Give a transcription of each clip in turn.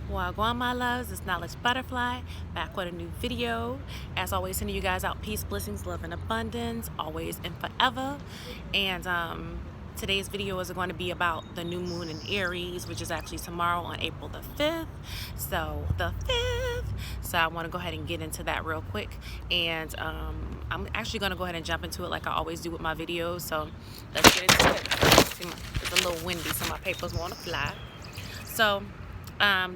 Wagwan, my loves, it's Knowledge Butterfly, back with a new video. As always, sending you guys out peace, blessings, love, and abundance, always and forever. And today's video is going to be about the new moon in Aries, which is actually tomorrow on April the 5th. So I want to go ahead and get into that real quick. And I'm actually going to go ahead and jump into it like I always do with my videos. So let's get into it. It's a little windy, so my papers want to fly. So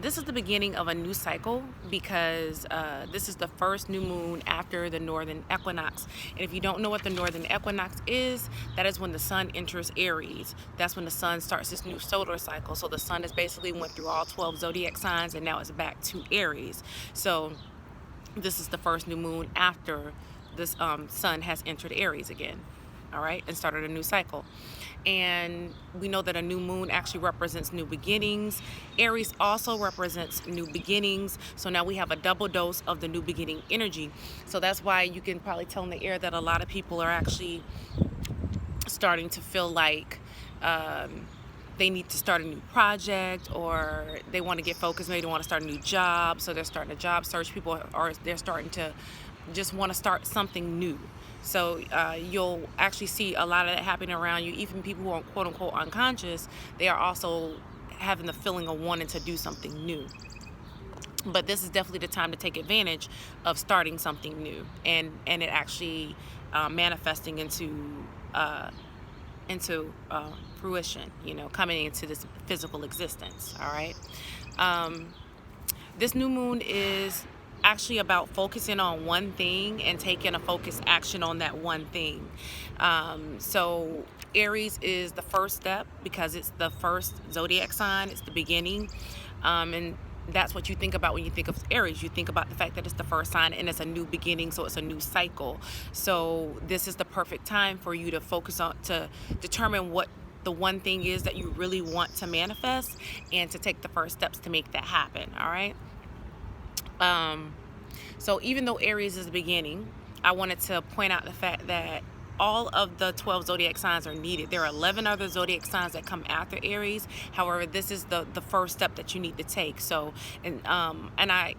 this is the beginning of a new cycle because this is the first new moon after the northern equinox. And if you don't know what the northern equinox is, that is when the sun enters Aries. That's when the sun starts this new solar cycle. So the sun has basically went through all 12 zodiac signs and now it's back to Aries. So this is the first new moon after this sun has entered Aries again. All right, and started a new cycle. And we know that a new moon actually represents new beginnings. Aries also represents new beginnings. So now we have a double dose of the new beginning energy. So that's why you can probably tell in the air that a lot of people are actually starting to feel like they need to start a new project, or they want to get focused. Maybe they want to start a new job. So they're starting a job search. People they're starting to just want to start something new. So you'll actually see a lot of that happening around you. Even people who are quote unquote unconscious, they are also having the feeling of wanting to do something new. But this is definitely the time to take advantage of starting something new and it actually manifesting into fruition, coming into this physical existence. All right. This new moon is actually about focusing on one thing and taking a focused action on that one thing. So Aries is the first step because it's the first zodiac sign. It's the beginning. And that's what you think about when you think of Aries. You think about the fact that it's the first sign and it's a new beginning, so it's a new cycle. So this is the perfect time for you to focus on, to determine what the one thing is that you really want to manifest and to take the first steps to make that happen. All right. So even though Aries is the beginning, I wanted to point out the fact that all of the 12 zodiac signs are needed. There are 11 other zodiac signs that come after Aries. However, this is the first step that you need to take. So, and I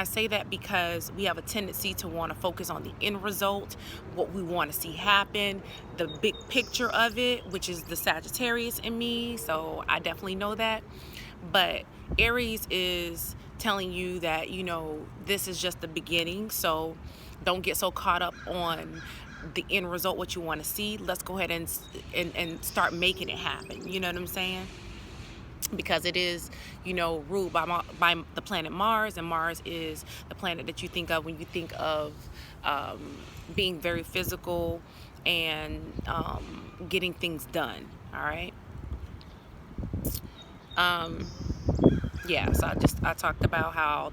say that because we have a tendency to want to focus on the end result, what we want to see happen, the big picture of it, which is the Sagittarius in me. So I definitely know that. But Aries is telling you that, this is just the beginning. So don't get so caught up on the end result, what you want to see. Let's go ahead and start making it happen. You know what I'm saying? Because it is, ruled by the planet Mars, and Mars is the planet that you think of when you think of being very physical and getting things done. All right. Yeah, so I talked about how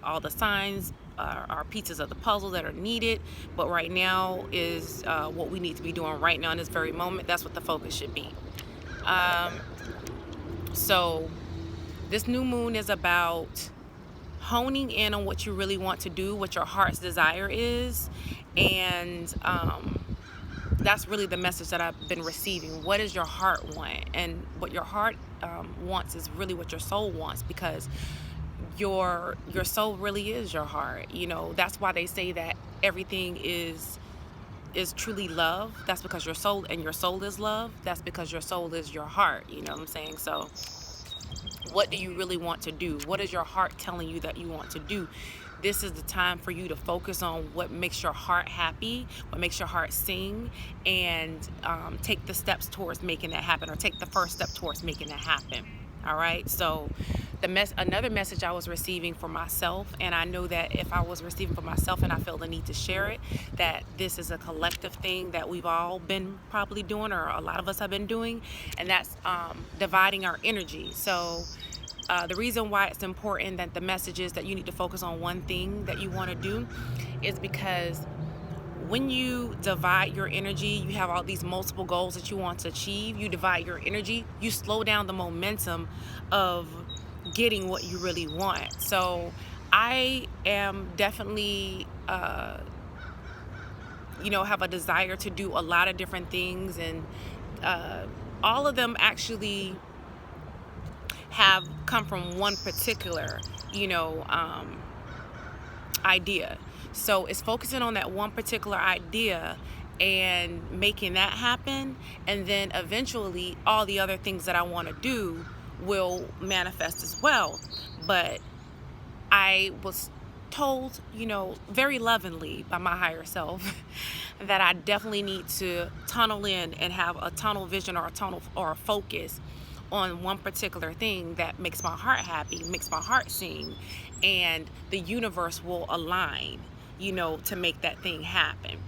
all the signs are pieces of the puzzle that are needed, but right now is what we need to be doing right now in this very moment. That's what the focus should be. So this new moon is about honing in on what you really want to do, what your heart's desire is, and that's really the message that I've been receiving. What does your heart want? And what your heart wants is really what your soul wants, because your soul really is your heart. That's why they say that everything is truly love. That's because your soul is love. That's because your soul is your heart. You know what I'm saying? So what do you really want to do? What is your heart telling you that you want to do? This is the time for you to focus on what makes your heart happy, what makes your heart sing, and take the steps towards making that happen, or take the first step towards making that happen. All right. So another message I was receiving for myself, and I know that if I was receiving for myself and I feel the need to share it, that this is a collective thing that we've all been probably doing, or a lot of us have been doing, and that's dividing our energy. So the reason why it's important that the message is that you need to focus on one thing that you want to do is because when you divide your energy, you have all these multiple goals that you want to achieve. You divide your energy, you slow down the momentum of getting what you really want. So I am definitely, have a desire to do a lot of different things, and all of them actually have come from one particular, idea. So it's focusing on that one particular idea and making that happen, and then eventually all the other things that I want to do will manifest as well. But I was told, very lovingly by my higher self that I definitely need to tunnel in and have a tunnel vision or a focus on one particular thing that makes my heart happy, makes my heart sing, and the universe will align, to make that thing happen.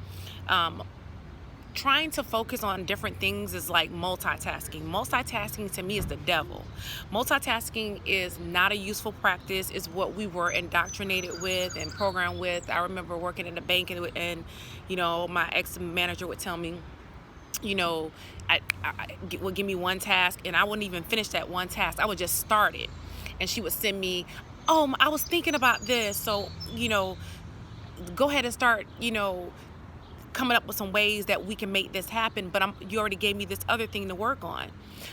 Trying to focus on different things is like multitasking. Multitasking to me is the devil. Multitasking is not a useful practice. It's what we were indoctrinated with and programmed with. I remember working in the bank and my ex-manager would tell me, I would give me one task and I wouldn't even finish that one task. I would just start it. And she would send me, oh, I was thinking about this. So, go ahead and start, coming up with some ways that we can make this happen, but you already gave me this other thing to work on.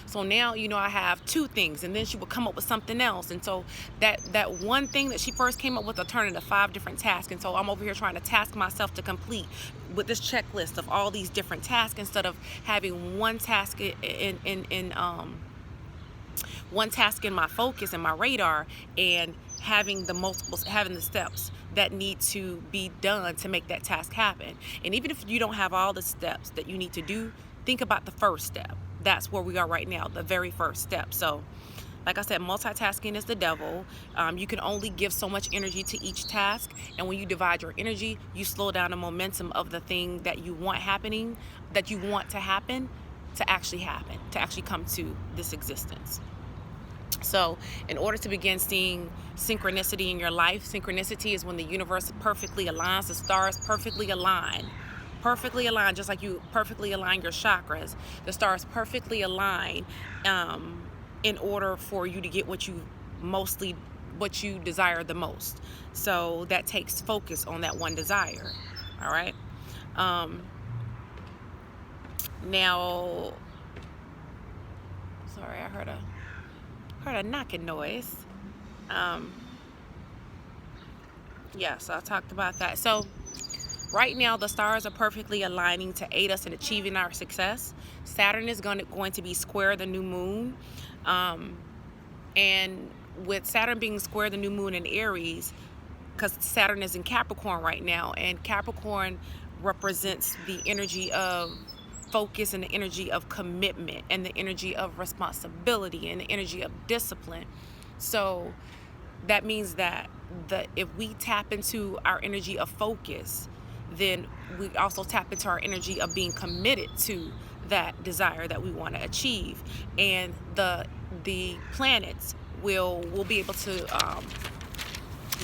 So now, I have two things, and then she would come up with something else. And so that one thing that she first came up with will turn into 5 different tasks. And so I'm over here trying to task myself to complete with this checklist of all these different tasks instead of having one task one task in my focus and my radar, and having the steps that need to be done to make that task happen. And even if you don't have all the steps that you need to do, think about the first step. That's where we are right now, the very first step. So like I said, multitasking is the devil. You can only give so much energy to each task, and when you divide your energy, you slow down the momentum of the thing that you want to happen, to actually come to this existence. So in order to begin seeing synchronicity in your life, synchronicity is when the universe perfectly aligns, the stars perfectly align, just like you perfectly align your chakras. The stars perfectly align in order for you to get what you desire the most. So that takes focus on that one desire. All right. Now, sorry, I heard a knocking noise. So I talked about that. So right now the stars are perfectly aligning to aid us in achieving our success. Saturn is going to be square the new moon, and with Saturn being square the new moon in Aries, because Saturn is in Capricorn right now, and Capricorn represents the energy of focus and the energy of commitment and the energy of responsibility and the energy of discipline. So that means that if we tap into our energy of focus, then we also tap into our energy of being committed to that desire that we want to achieve, and the planets will be able to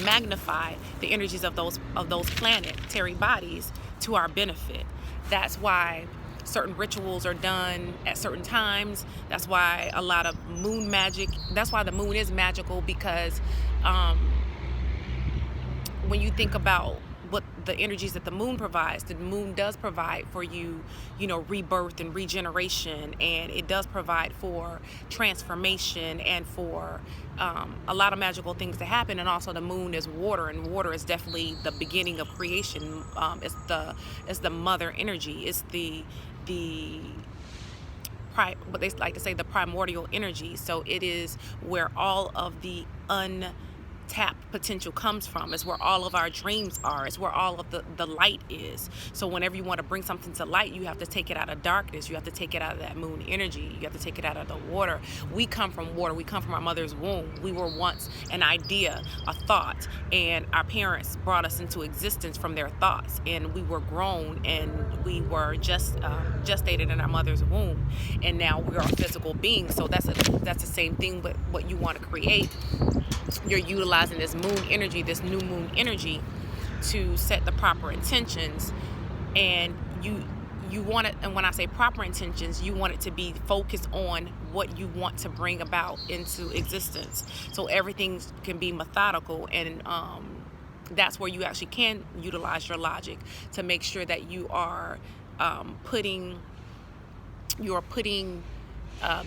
magnify the energies of those planetary bodies to our benefit. That's why certain rituals are done at certain times. That's why a lot of moon magic, that's why the moon is magical, because when you think about what the energies that the moon provides, the moon does provide for you, rebirth and regeneration, and it does provide for transformation and for a lot of magical things to happen. And also the moon is water, and water is definitely the beginning of creation. It's the mother energy. It's what they like to say, the primordial energy. So it is where all of the untapped potential comes from. It's where all of our dreams are. It's where all of the light is. So whenever you want to bring something to light, you have to take it out of darkness. You have to take it out of that moon energy. You have to take it out of the water. We come from water. We come from our mother's womb. We were once an idea, a thought, and our parents brought us into existence from their thoughts, and we were grown, and we were gestated in our mother's womb, and now we are physical beings. So that's the same thing with what you want to create. You're utilizing this moon energy, this new moon energy, to set the proper intentions, and you want it. And when I say proper intentions, you want it to be focused on what you want to bring about into existence. So everything can be methodical, and that's where you actually can utilize your logic to make sure that you are putting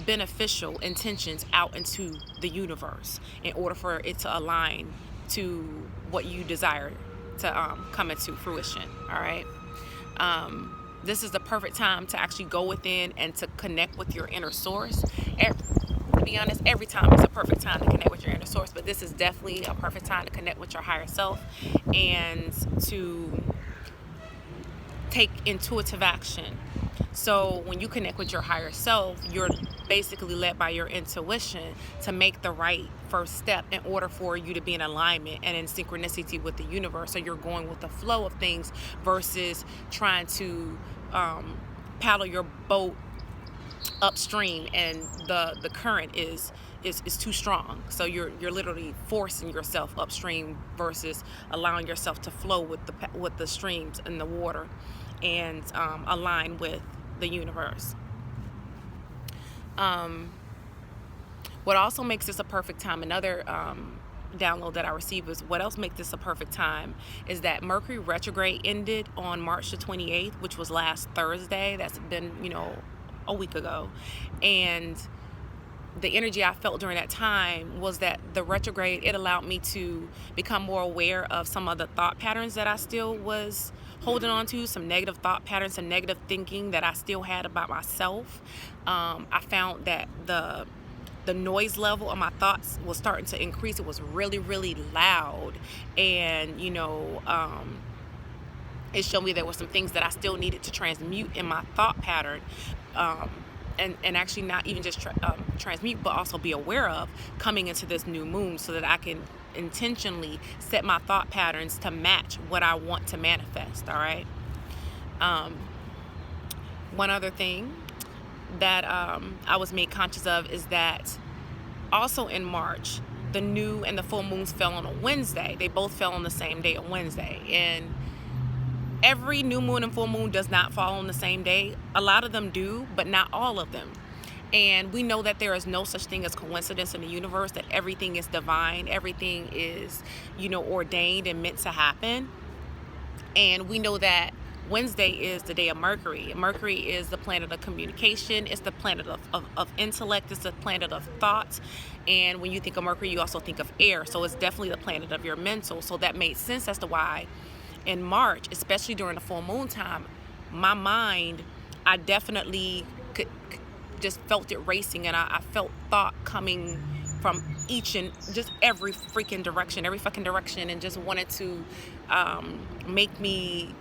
beneficial intentions out into the universe in order for it to align to what you desire to come into fruition. All right. This is the perfect time to actually go within and to connect with your inner source. To be honest, every time is a perfect time to connect with your inner source, but this is definitely a perfect time to connect with your higher self and to take intuitive action. So when you connect with your higher self, you're basically led by your intuition to make the right first step in order for you to be in alignment and in synchronicity with the universe. So you're going with the flow of things versus trying to paddle your boat upstream and the current is too strong. So you're literally forcing yourself upstream versus allowing yourself to flow with the streams and the water and align with the universe. What also makes this a perfect time, another download that I received was what else makes this a perfect time is that Mercury retrograde ended on March the 28th, which was last Thursday. That's been, a week ago. And the energy I felt during that time was that the retrograde, it allowed me to become more aware of some of the thought patterns that I still was holding on to, some negative thought patterns, some negative thinking that I still had about myself. I found that the noise level of my thoughts was starting to increase. It was really, really loud. And, it showed me there were some things that I still needed to transmute in my thought pattern. And actually not even just transmute, but also be aware of coming into this new moon so that I can intentionally set my thought patterns to match what I want to manifest. All right. One other thing that I was made conscious of is that also in March, the new and the full moons fell on a Wednesday. They both fell on the same day, on Wednesday. And every new moon and full moon does not fall on the same day. A lot of them do, but not all of them. And we know that there is no such thing as coincidence in the universe, that everything is divine, everything is, ordained and meant to happen. And we know that Wednesday is the day of Mercury. Mercury is the planet of communication. It's the planet of intellect. It's the planet of thought. And when you think of Mercury, you also think of air. So it's definitely the planet of your mental. So that made sense as to why in March, especially during the full moon time, my mind, I definitely could just felt it racing, and I felt thought coming from each and just every freaking direction, every fucking direction, and just wanted to make me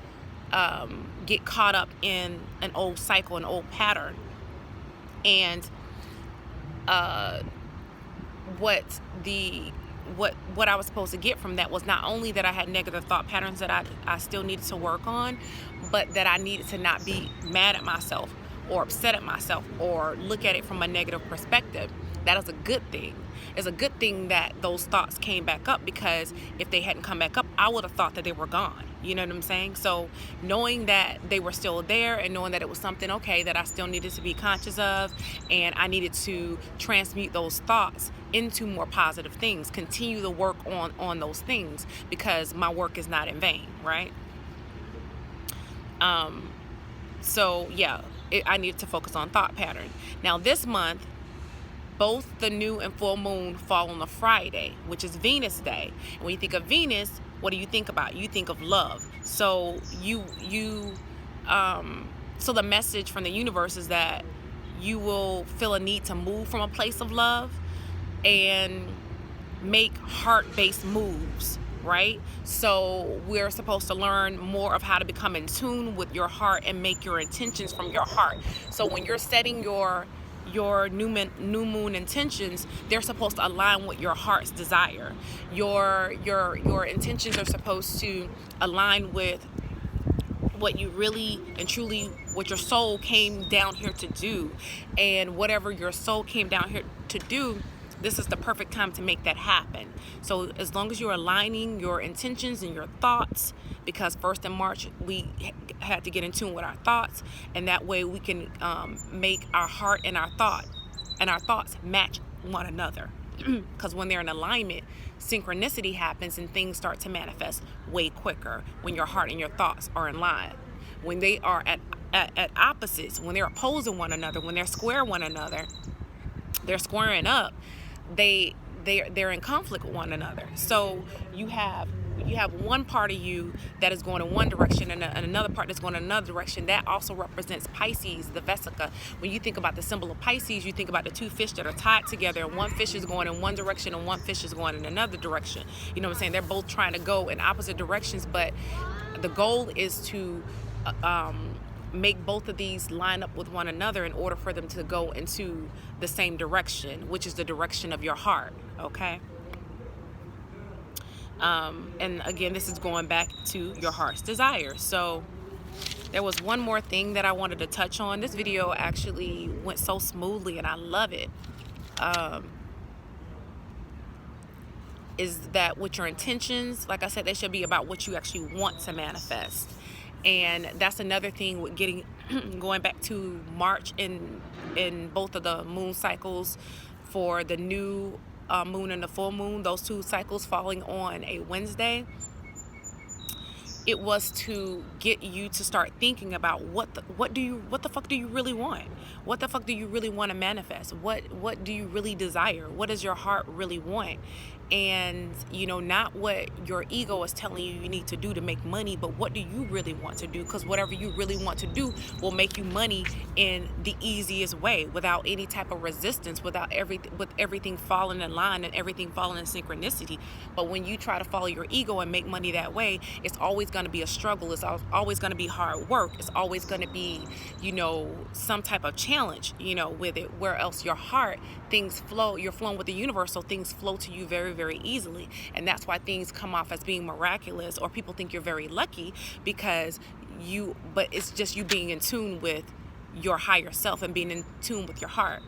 get caught up in an old cycle, an old pattern. And what I was supposed to get from that was not only that I had negative thought patterns that I still needed to work on, but that I needed to not be mad at myself or upset at myself or look at it from a negative perspective. That is a good thing. It's a good thing that those thoughts came back up, because if they hadn't come back up, I would have thought that they were gone. You know what I'm saying? So knowing that they were still there and knowing that it was something, okay, that I still needed to be conscious of, and I needed to transmute those thoughts into more positive things, continue the work on those things, because my work is not in vain, right? So yeah, I needed to focus on thought pattern. Now this month, both the new and full moon fall on a Friday, which is Venus Day. And when you think of Venus, what do you think about? You think of love. So so the message from the universe is that you will feel a need to move from a place of love and make heart-based moves, right? So we're supposed to learn more of how to become in tune with your heart and make your intentions from your heart. So when you're setting your new moon intentions, they're supposed to align with your heart's desire. Your intentions are supposed to align with what you really and truly, what your soul came down here to do. And whatever your soul came down here to do, this is the perfect time to make that happen. So as long as you're aligning your intentions and your thoughts, because first in March we had to get in tune with our thoughts, and that way we can make our heart and our thoughts match one another. Because when they're in alignment, synchronicity happens and things start to manifest way quicker when your heart and your thoughts are in line. When they are at at opposites, when they're opposing one another, when they're square one another, they're squaring up, they're in conflict with one another. So you have one part of you that is going in one direction, and another part that's going in another direction. That also represents Pisces, the Vesica. When you think about the symbol of Pisces, you think about the two fish that are tied together, and one fish is going in one direction and one fish is going in another direction. You know what I'm saying? They're both trying to go in opposite directions, but the goal is to make both of these line up with one another in order for them to go into the same direction, which is the direction of your heart. Okay. And again, this is going back to your heart's desire. So there was one more thing that I wanted to touch on. This video actually went so smoothly and I love it. Is that with your intentions, like I said, they should be about what you actually want to manifest. And that's another thing with getting going back to March in both of the moon cycles, for the new moon and the full moon, those two cycles falling on a Wednesday. It was to get you to start thinking about what the fuck do you really want? What the fuck do you really want to manifest? What do you really desire? What does your heart really want? And not what your ego is telling you need to do to make money, but what do you really want to do? Because whatever you really want to do will make you money in the easiest way, without any type of resistance, with everything falling in line and everything falling in synchronicity. But when you try to follow your ego and make money that way, it's always going to be a struggle. It's always going to be hard work. It's always going to be, some type of challenge, with it. Where else your heart, things flow, you're flowing with the universe, so things flow to you very, very easily. And that's why things come off as being miraculous, or people think you're very lucky, because but it's just you being in tune with your higher self and being in tune with your heart.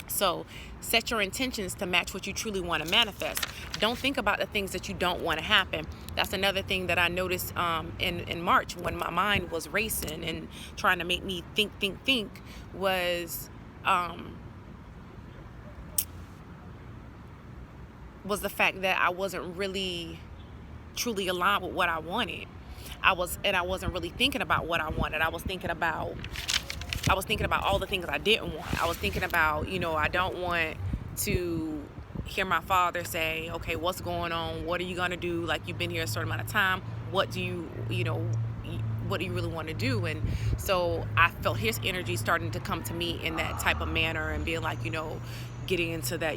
So set your intentions to match what you truly want to manifest. Don't think about the things that you don't want to happen. That's another thing that I noticed in March, when my mind was racing and trying to make me think, was the fact that I wasn't really truly aligned with what I wanted. I wasn't really thinking about what I wanted. I was thinking about all the things I didn't want. I was thinking about, I don't want to hear my father say, okay, what's going on? What are you going to do? Like, you've been here a certain amount of time. What do you really want to do? And so I felt his energy starting to come to me in that type of manner, and being like, getting into that,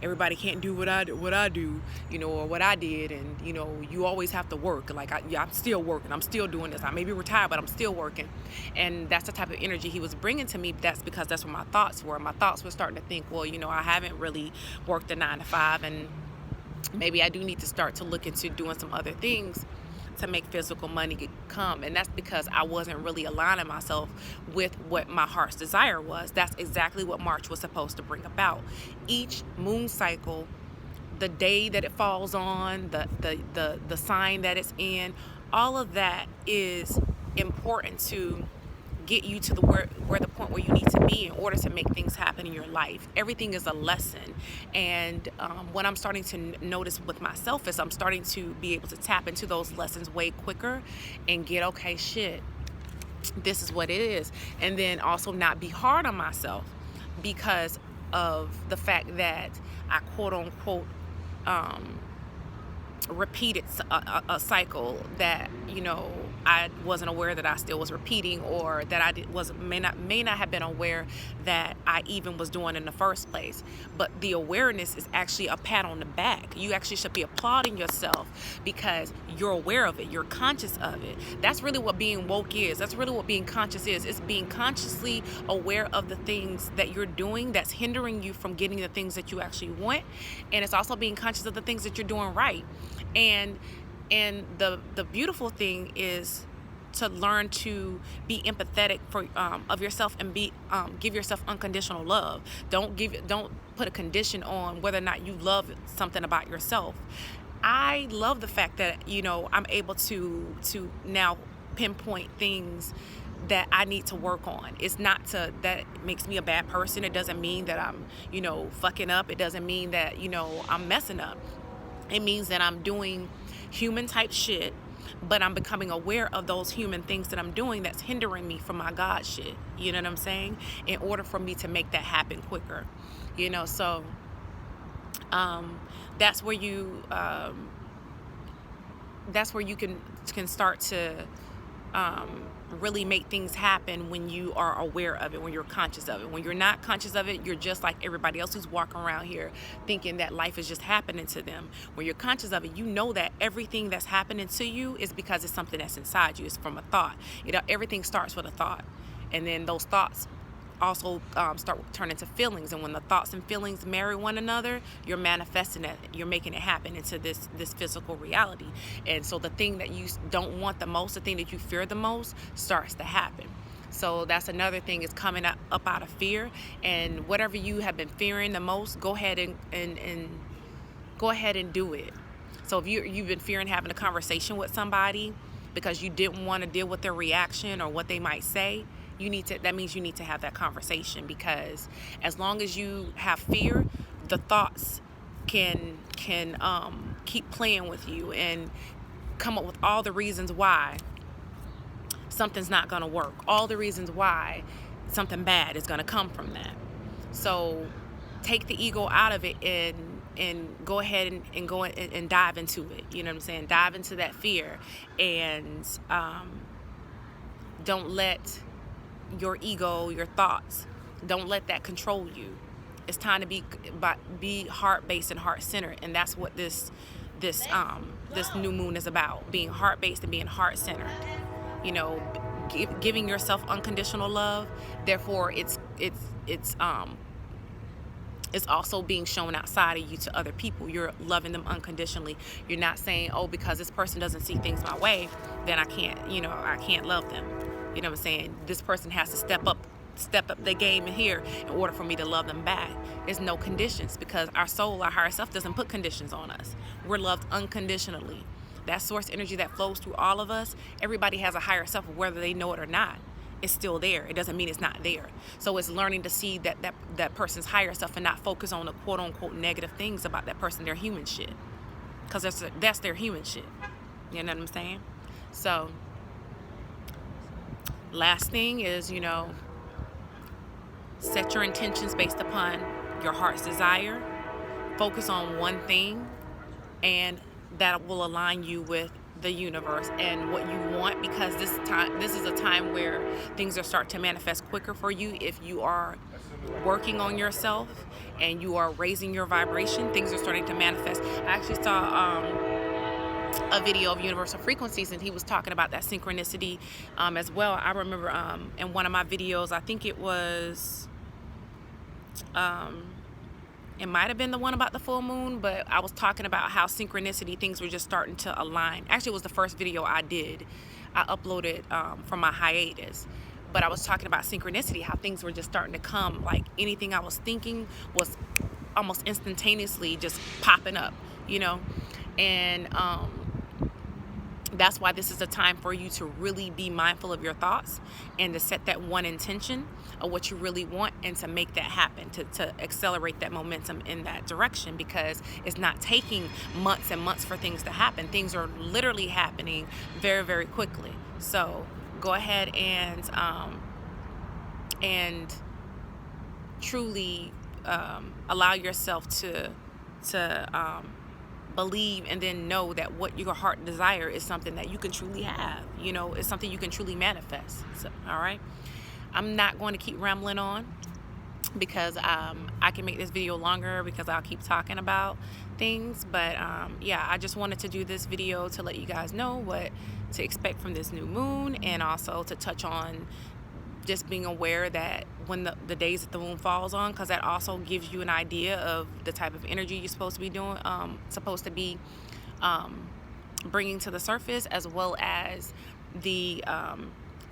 everybody can't do what I do, or what I did. And, you always have to work. Like, I'm still working. I'm still doing this. I may be retired, but I'm still working. And that's the type of energy he was bringing to me. That's because that's where my thoughts were. My thoughts were starting to think, well, I haven't really worked a 9 to 5, and maybe I do need to start to look into doing some other things to make physical money come. And that's because I wasn't really aligning myself with what my heart's desire was. That's exactly what March was supposed to bring about. Each moon cycle, the day that it falls on, the sign that it's in, all of that is important to get you to the point where you need to be in order to make things happen in your life. Everything is a lesson. And what I'm starting to notice with myself is I'm starting to be able to tap into those lessons way quicker and get, okay, shit, this is what it is. And then also not be hard on myself because of the fact that I quote unquote repeated a cycle that I wasn't aware that I still was repeating, or that I may not have been aware that I even was doing in the first place. But the awareness is actually a pat on the back. You actually should be applauding yourself because you're aware of it. You're conscious of it. That's really what being woke is. That's really what being conscious is. It's being consciously aware of the things that you're doing that's hindering you from getting the things that you actually want. And it's also being conscious of the things that you're doing right. And the beautiful thing is to learn to be empathetic of yourself, and give yourself unconditional love. Don't put a condition on whether or not you love something about yourself. I love the fact that I'm able to now pinpoint things that I need to work on. It's not that makes me a bad person. It doesn't mean that I'm fucking up. It doesn't mean that I'm messing up. It means that I'm doing human type shit but I'm becoming aware of those human things that I'm doing that's hindering me from my God shit. You know what I'm saying? In order for me to make that happen quicker, you know. So that's where you can start to really make things happen when you are aware of it, when you're conscious of it. When you're not conscious of it, you're just like everybody else who's walking around here thinking that life is just happening to them. When you're conscious of it, you know that everything that's happening to you is because it's something that's inside you. It's from a thought. You know, everything starts with a thought, and then those thoughts also start turning to feelings, and when the thoughts and feelings marry one another, you're manifesting it, you're making it happen into this physical reality. And so the thing that you don't want the most, the thing that you fear the most, starts to happen. So that's another thing, is coming up out of fear. And whatever you have been fearing the most, go ahead and go ahead and do it. So if you've been fearing having a conversation with somebody because you didn't want to deal with their reaction or what they might say, that means you need to have that conversation, because as long as you have fear, the thoughts can keep playing with you and come up with all the reasons why something's not going to work, all the reasons why something bad is going to come from that. So take the ego out of it and go ahead and go and dive into it. You know what I'm saying? Dive into that fear, and don't let your ego, your thoughts, don't let that control you. It's time to be heart-based and heart-centered, and that's what this new moon is about: being heart-based and being heart-centered. You know, giving yourself unconditional love. Therefore, it's also being shown outside of you to other people. You're loving them unconditionally. You're not saying, oh, because this person doesn't see things my way, then I can't love them. You know what I'm saying? This person has to step up their game in here in order for me to love them back. There's no conditions, because our soul, our higher self, doesn't put conditions on us. We're loved unconditionally. That source energy that flows through all of us, everybody has a higher self, whether they know it or not. It's still there. It doesn't mean it's not there. So it's learning to see that person's higher self and not focus on the quote unquote negative things about that person, their human shit. Because that's their human shit. You know what I'm saying? So last thing is, set your intentions based upon your heart's desire. Focus on one thing, and that will align you with the universe and what you want, because this is a time where things are start to manifest quicker for you. If you are working on yourself and you are raising your vibration, things are starting to manifest. I actually saw a video of universal frequencies, and he was talking about that synchronicity as well. I remember in one of my videos, I think it was it might have been the one about the full moon, but I was talking about how synchronicity, things were just starting to align. Actually, it was the first video I did. I uploaded from my hiatus. But I was talking about synchronicity, how things were just starting to come. Like anything I was thinking was almost instantaneously just popping up, And that's why this is a time for you to really be mindful of your thoughts and to set that one intention of what you really want and to make that happen, to accelerate that momentum in that direction, because it's not taking months and months for things to happen. Things are literally happening very, very quickly. So go ahead and truly allow yourself to believe, and then know that what your heart desire is something that you can truly have. It's something you can truly manifest. So, all right, I'm not going to keep rambling on, because I can make this video longer because I'll keep talking about things. But yeah, I just wanted to do this video to let you guys know what to expect from this new moon, and also to touch on just being aware that when the days that the moon falls on, because that also gives you an idea of the type of energy you're supposed to be doing, bringing to the surface, as well as the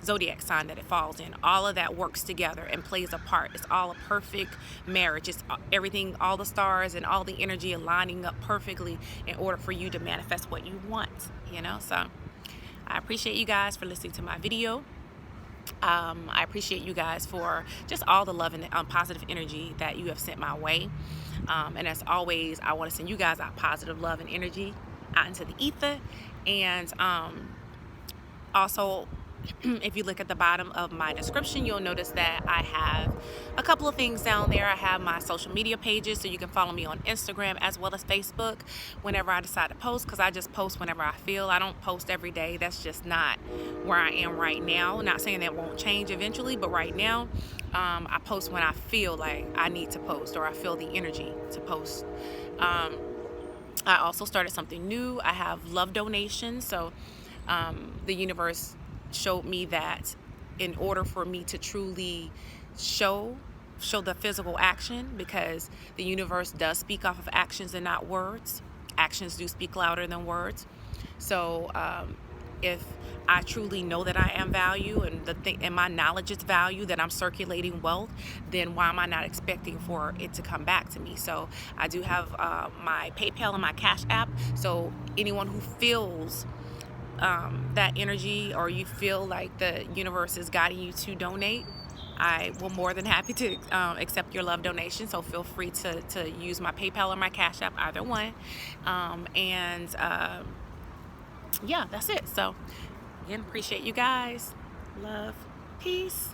zodiac sign that it falls in. All of that works together and plays a part. It's all a perfect marriage. It's everything, all the stars and all the energy aligning up perfectly in order for you to manifest what you want. So I appreciate you guys for listening to my video. I appreciate you guys for just all the love and positive energy that you have sent my way. And as always, I want to send you guys out positive love and energy. out into the ether. And also, if you look at the bottom of my description, you'll notice that I have a couple of things down there. I have my social media pages, so you can follow me on Instagram as well as Facebook whenever I decide to post, because I just post whenever I feel. I don't post every day. That's just not where I am right now. Not saying that won't change eventually, but right now I post when I feel like I need to post, or I feel the energy to post. I also started something new. I have love donations. So the universe showed me that in order for me to truly show the physical action, because the universe does speak off of actions and not words. Actions do speak louder than words. So if I truly know that I am value, and my knowledge is value, that I'm circulating wealth, then why am I not expecting for it to come back to me? So I do have my PayPal and my Cash App. So anyone who feels that energy, or you feel like the universe is guiding you to donate, I will more than happy to accept your love donation. So feel free to use my PayPal or my Cash App, either one. Yeah, that's it. So again, appreciate you guys. Love, peace.